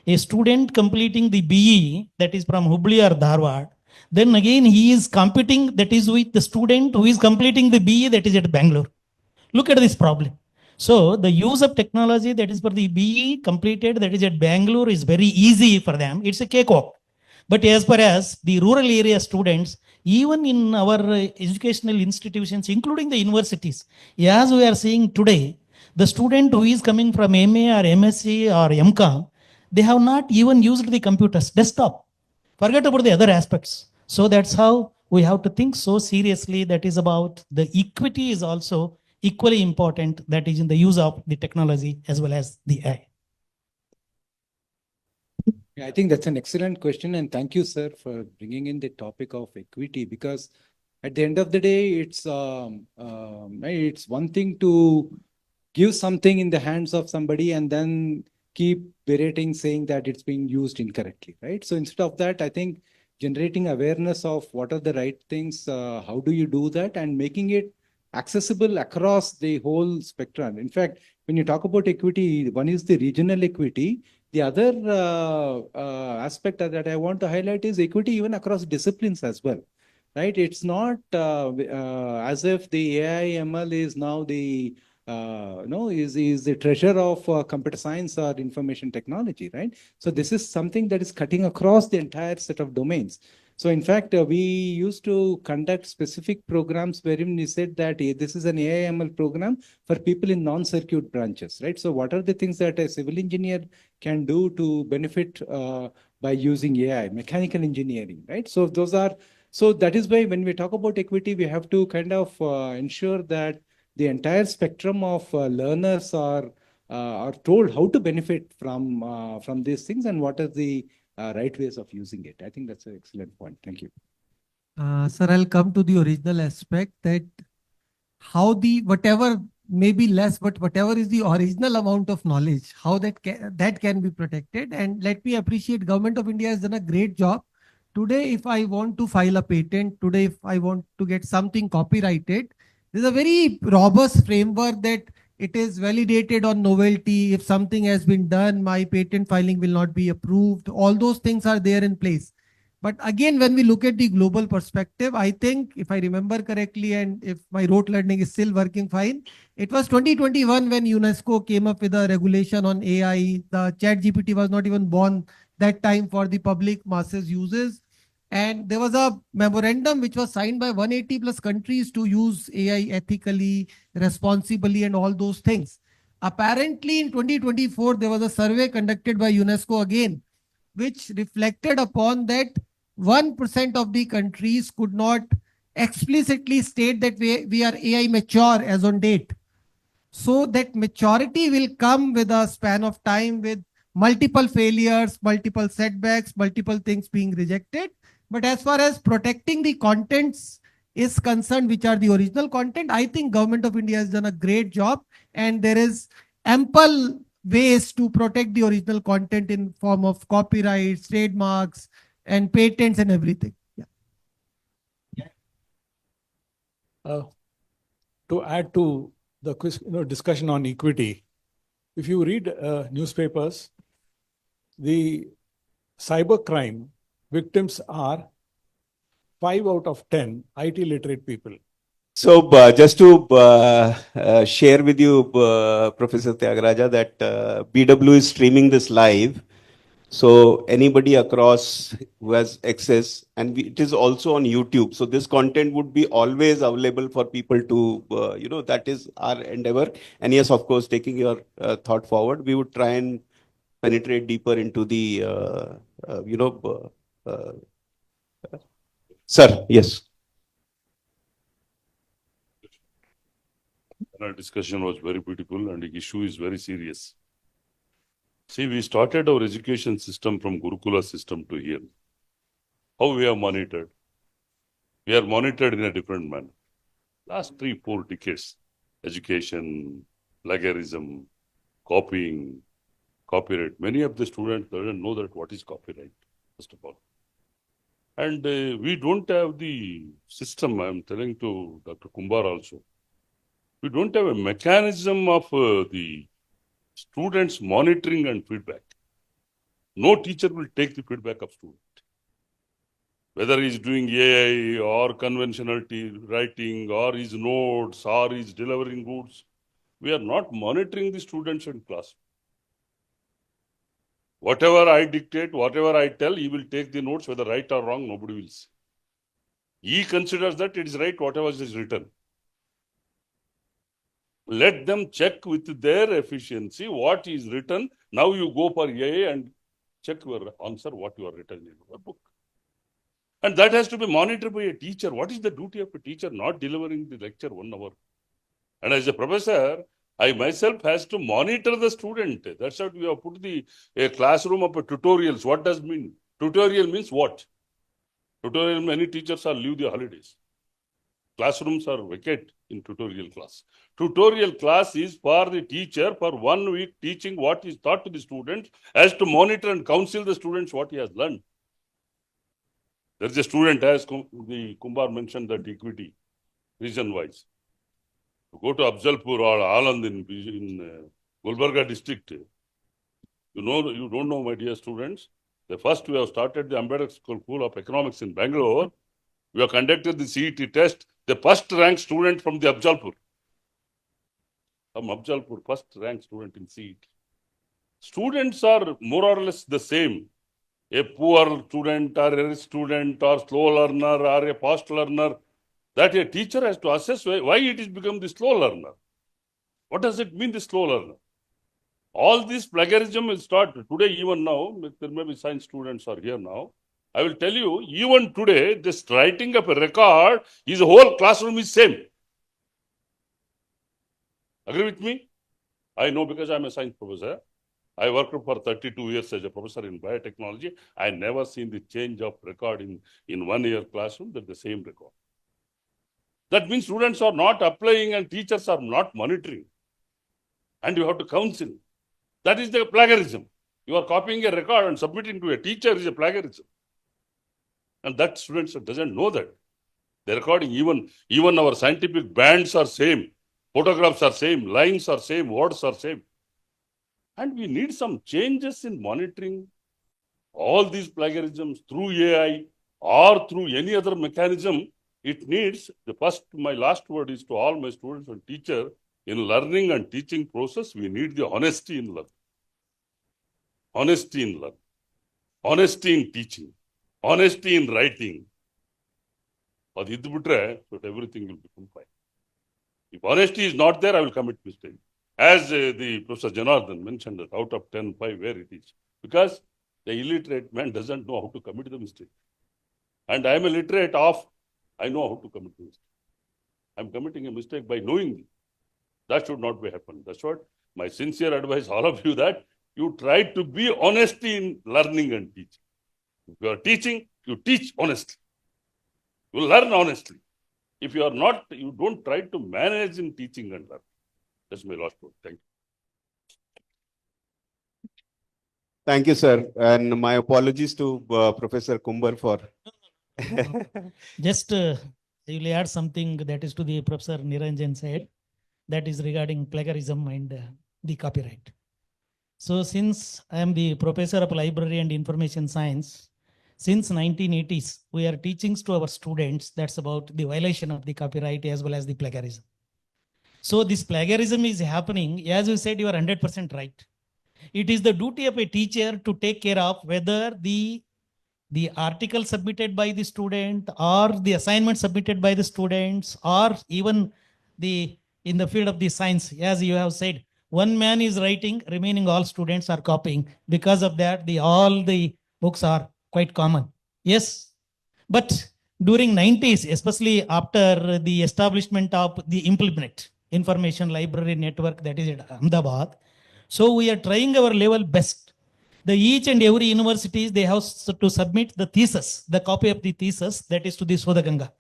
[SPEAKER 5] a student completing the BE that is from Hubli or Dharwad, then again he is competing that is with the student who is completing the BE that is at Bangalore. Look at this problem. So the use of technology that is for the BE completed that is at Bangalore is very easy for them. It's a cakewalk. But as far as the rural area students, even in our educational institutions, including the universities, as we are seeing today, the student who is coming from MA or MSc or MCOM, they have not even used the computers, desktop. Forget about the other aspects. So that's how we have to think so seriously. That is about the equity is also equally important, that is in the use of the technology as well as the AI.
[SPEAKER 3] Yeah, I think that's an excellent question. And thank you, sir, for bringing in the topic of equity, because at the end of the day, it's one thing to give something in the hands of somebody and then keep berating, saying that it's being used incorrectly, right? So instead of that, I think generating awareness of what are the right things, how do you do that, and making it accessible across the whole spectrum. In fact, when you talk about equity, one is the regional equity. The other aspect that I want to highlight is equity even across disciplines as well, right? It's not as if the AI ML is now the is the treasure of computer science or information technology, right? So this is something that is cutting across the entire set of domains. So in fact, we used to conduct specific programs wherein we said that this is an AI/ML program for people in non-circuit branches, right? So what are the things that a civil engineer can do to benefit by using AI, mechanical engineering, right? So that is why when we talk about equity, we have to kind of ensure that the entire spectrum of learners are told how to benefit from these things and what are the right ways of using it. I think that's an excellent point. Thank you.
[SPEAKER 4] Sir, I'll come to the original aspect that how the whatever may be less, but whatever is the original amount of knowledge, how that can be protected. And let me appreciate Government of India has done a great job. Today, if I want to file a patent, today if I want to get something copyrighted, there's a very robust framework that it is validated on novelty. If something has been done, my patent filing will not be approved. All those things are there in place. But again, when we look at the global perspective, I think if I remember correctly, and if my rote learning is still working fine, it was 2021 when UNESCO came up with a regulation on AI. The ChatGPT was not even born that time for the public masses uses. And there was a memorandum which was signed by 180 plus countries to use AI ethically, responsibly, and all those things. Apparently in 2024, there was a survey conducted by UNESCO again, which reflected upon that 1% of the countries could not explicitly state that we are AI mature as on date. So that maturity will come with a span of time, with multiple failures, multiple setbacks, multiple things being rejected. But as far as protecting the contents is concerned, which are the original content, I think Government of India has done a great job, and there is ample ways to protect the original content in form of copyrights, trademarks, and patents and everything.
[SPEAKER 2] To add to the discussion on equity, if you read newspapers, the cybercrime victims are 5 out of 10 IT literate people.
[SPEAKER 1] So just to share with you, Professor Tyagaraja, that BW is streaming this live. So anybody across who has access, and it is also on YouTube. So this content would be always available for people to, that is our endeavor. And yes, of course, taking your thought forward, we would try and penetrate deeper into the, sir, yes.
[SPEAKER 6] Our discussion was very beautiful and the issue is very serious. See, we started our education system from Gurukula system to here. How we are monitored? We are monitored in a different manner. Last 3-4 decades, education, plagiarism, copying, copyright. Many of the students don't know that what is copyright, first of all. And we don't have the system, I'm telling to Dr. Kumbar also. We don't have a mechanism of the students monitoring and feedback. No teacher will take the feedback of student. Whether he's doing AI or conventional writing or his notes or he's delivering goods, we are not monitoring the students in class. Whatever I dictate, whatever I tell, he will take the notes, whether right or wrong, nobody will see. He considers that it is right, whatever is written. Let them check with their efficiency what is written. Now you go for AI and check your answer, what you are written in your book. And that has to be monitored by a teacher. What is the duty of a teacher? Not delivering the lecture 1 hour. And as a professor, I myself has to monitor the student. That's how we have put a classroom of tutorials. What does mean? Tutorial means what? Tutorial, many teachers are leave the holidays. Classrooms are vacant in tutorial class. Tutorial class is for the teacher for 1 week teaching what is taught to the students, as to monitor and counsel the students what he has learned. There is a student, as the Kumbar mentioned, that equity, region-wise. Go to Afzalpur or Aland in Gulbarga district. You don't know, my dear students. First we have started the Ambedkar School of Economics in Bangalore. We have conducted the CET test. The first ranked student from the Afzalpur. From Afzalpur, first ranked student in CET. Students are more or less the same. A poor student or a rich student or slow learner or a fast learner, that a teacher has to assess why it is become the slow learner. What does it mean, the slow learner? All this plagiarism will start today, even now. There may be science students are here now. I will tell you, even today, this writing of a record, his whole classroom is same. Agree with me? I know because I'm a science professor. I worked for 32 years as a professor in biotechnology. I never seen the change of record in 1 year classroom, that the same record. That means students are not applying and teachers are not monitoring. And you have to counsel. That is the plagiarism. You are copying a record and submitting to a teacher is a plagiarism. And that students doesn't know that. The recording, even our scientific bands are same. Photographs are same. Lines are same. Words are same. And we need some changes in monitoring all these plagiarisms through AI or through any other mechanism. It needs, my last word is to all my students and teachers, in learning and teaching process, we need the honesty in learning. Honesty in learning. Honesty in teaching. Honesty in writing. But everything will become fine. If honesty is not there, I will commit mistake. as the Professor Janardhan mentioned, that out of 10, 5, where it is. Because the illiterate man doesn't know how to commit the mistake. And I am a literate of, I know how to commit the mistake. I'm committing a mistake by knowing. That should not be happen. That's what my sincere advice, all of you, that you try to be honest in learning and teaching. If you are teaching, you teach honestly. You learn honestly. If you are not, you don't try to manage in teaching and learning. That's my last word. Thank you.
[SPEAKER 1] Thank you, sir. And my apologies to Professor Kumbar for.
[SPEAKER 5] Just I will add something that is to the Professor Niranjan said, that is regarding plagiarism and the copyright. So since I am the Professor of Library and Information Science, since 1980s, we are teaching to our students that's about the violation of the copyright as well as the plagiarism. So this plagiarism is happening, as you said, you are 100% right. It is the duty of a teacher to take care of whether the article submitted by the student or the assignment submitted by the students or even in the field of the science, as you have said, one man is writing, remaining all students are copying. Because of that, all the books are quite common. Yes, but during 90s, especially after the establishment of the Implement Information Library Network, that is at Ahmedabad, so we are trying our level best. Each and every universities, they have to submit the thesis, the copy of the thesis, that is to the Sodhaganga.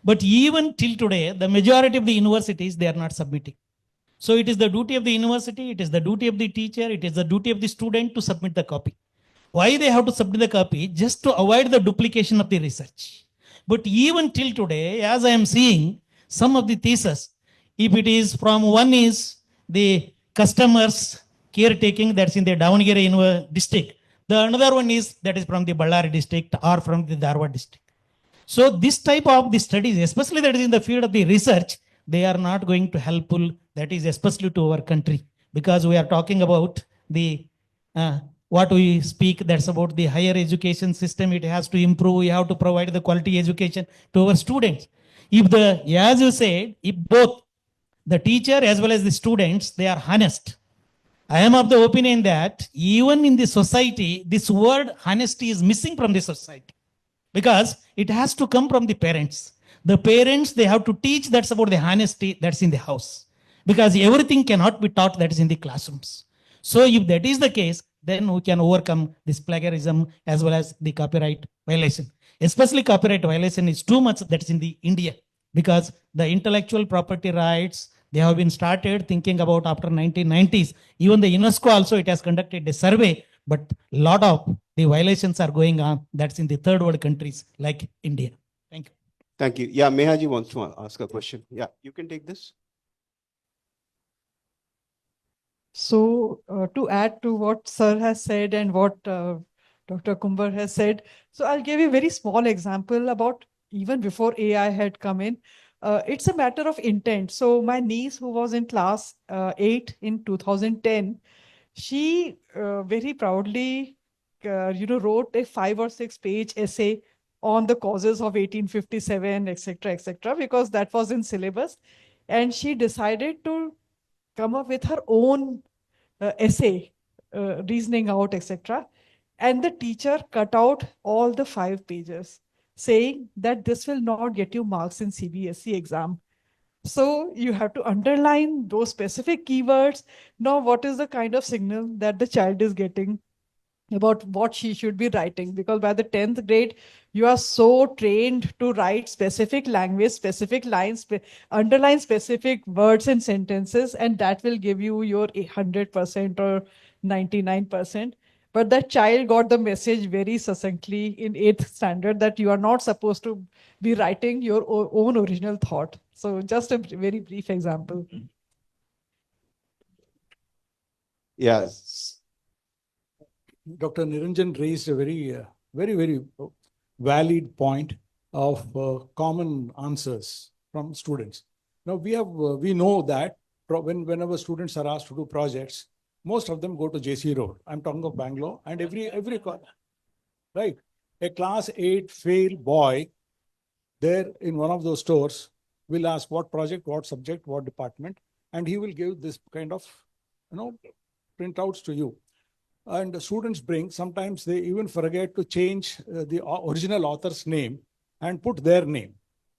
[SPEAKER 5] But even till today, the majority of the universities, they are not submitting. So it is the duty of the university, it is the duty of the teacher, it is the duty of the student to submit the copy. Why they have to submit the copy? Just to avoid the duplication of the research. But even till today, as I am seeing, some of the thesis, if it is from one is the customers caretaking, that's in the Devangere district. The another one is that is from the Ballari district or from the Dharwad district. So this type of the studies, especially that is in the field of the research, they are not going to helpful. That is especially to our country, because we are talking about the what we speak. That's about the higher education system. It has to improve. We have to provide the quality education to our students. If as you said, if both the teacher as well as the students, they are honest. I am of the opinion that even in the society, this word honesty is missing from the society, because it has to come from the parents. The parents, they have to teach that's about the honesty that's in the house, because everything cannot be taught that is in the classrooms. So if that is the case, then we can overcome this plagiarism as well as the copyright violation. Especially copyright violation is too much that's in the India, because the intellectual property rights, they have been started thinking about after 1990s. Even the UNESCO also, it has conducted a survey, but a lot of the violations are going on. That's in the third world countries like India. Thank you.
[SPEAKER 1] Thank you. Yeah, Mehaji wants to ask a question. Yeah, you can take this.
[SPEAKER 7] So to add to what Sir has said and what Dr. Kumbar has said, so I'll give you a very small example about even before AI had come in. It's a matter of intent. So my niece, who was in class 8 in 2010, she very proudly, wrote a 5 or 6 page essay on the causes of 1857, etc., because that was in syllabus. And she decided to come up with her own essay, reasoning out, etc. And the teacher cut out all the 5 pages, saying that this will not get you marks in CBSE exam. So you have to underline those specific keywords. Now, what is the kind of signal that the child is getting about what she should be writing? Because by the 10th grade, you are so trained to write specific language, specific lines, underline specific words and sentences, and that will give you your 100% or 99%. But that child got the message very succinctly in 8th standard that you are not supposed to be writing your own original thought. So just a very brief example.
[SPEAKER 1] Yes.
[SPEAKER 2] Dr. Niranjan raised a very valid point of common answers from students. Now we know that whenever students are asked to do projects, most of them go to JC Road. I'm talking of Bangalore, and every right, a class 8 fail boy there in one of those stores will ask what project, what subject, what department, and he will give this kind of, printouts to you. And the students bring, sometimes they even forget to change the original author's name and put their name.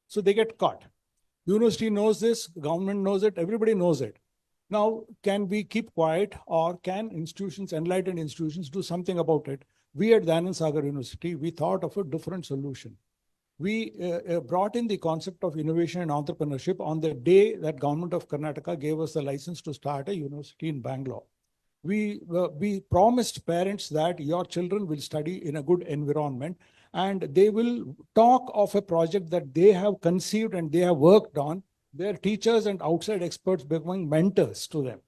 [SPEAKER 2] So they get caught. University knows this, government knows it, everybody knows it. Now, can we keep quiet, or can institutions, enlightened institutions, do something about it? We at Dayanand Sagar University, we thought of a different solution. We brought in the concept of innovation and entrepreneurship on the day that government of Karnataka gave us the license to start a university in Bangalore. We promised parents that your children will study in a good environment, and they will talk of a project that they have conceived and they have worked on, their teachers and outside experts becoming mentors to them.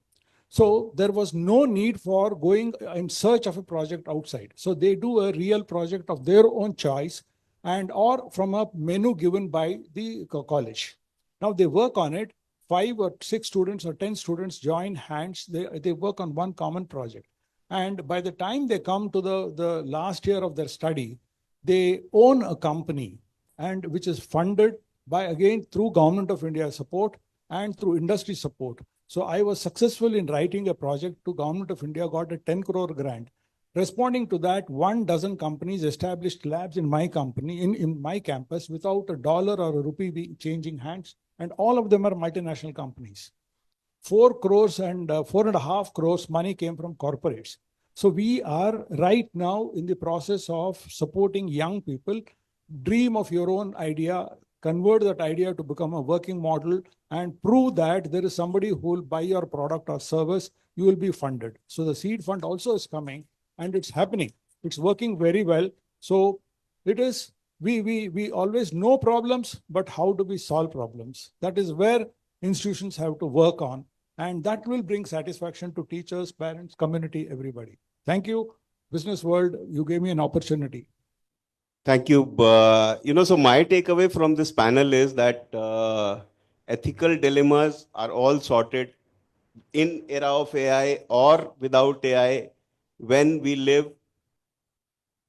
[SPEAKER 2] So there was no need for going in search of a project outside. So they do a real project of their own choice, and or from a menu given by the college. Now they work on it. 5 or 6 students or 10 students join hands. They work on one common project. And by the time they come to the last year of their study, they own a company, and which is funded by, again, through Government of India support and through industry support. So I was successful in writing a project to Government of India, got a 10 crore grant. Responding to that, 12 companies established labs in my company, in my campus, without a dollar or a rupee changing hands. And all of them are multinational companies. 4 crores and 4.5 crores money came from corporates. So we are right now in the process of supporting young people. Dream of your own idea, convert that idea to become a working model, and prove that there is somebody who will buy your product or service. You will be funded. So the seed fund also is coming, and it's happening. It's working very well. So it is, we always know problems, but how do we solve problems? That is where institutions have to work on, and that will bring satisfaction to teachers, parents, community, everybody. Thank you, business world. You gave me an opportunity.
[SPEAKER 1] Thank you. So my takeaway from this panel is that ethical dilemmas are all sorted in era of AI or without AI when we live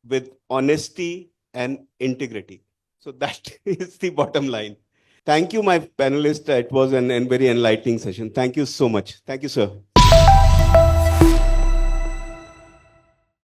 [SPEAKER 1] with honesty and integrity. So that is the bottom line. Thank you, my panelists. It was an very enlightening session. Thank you so much. Thank you, sir.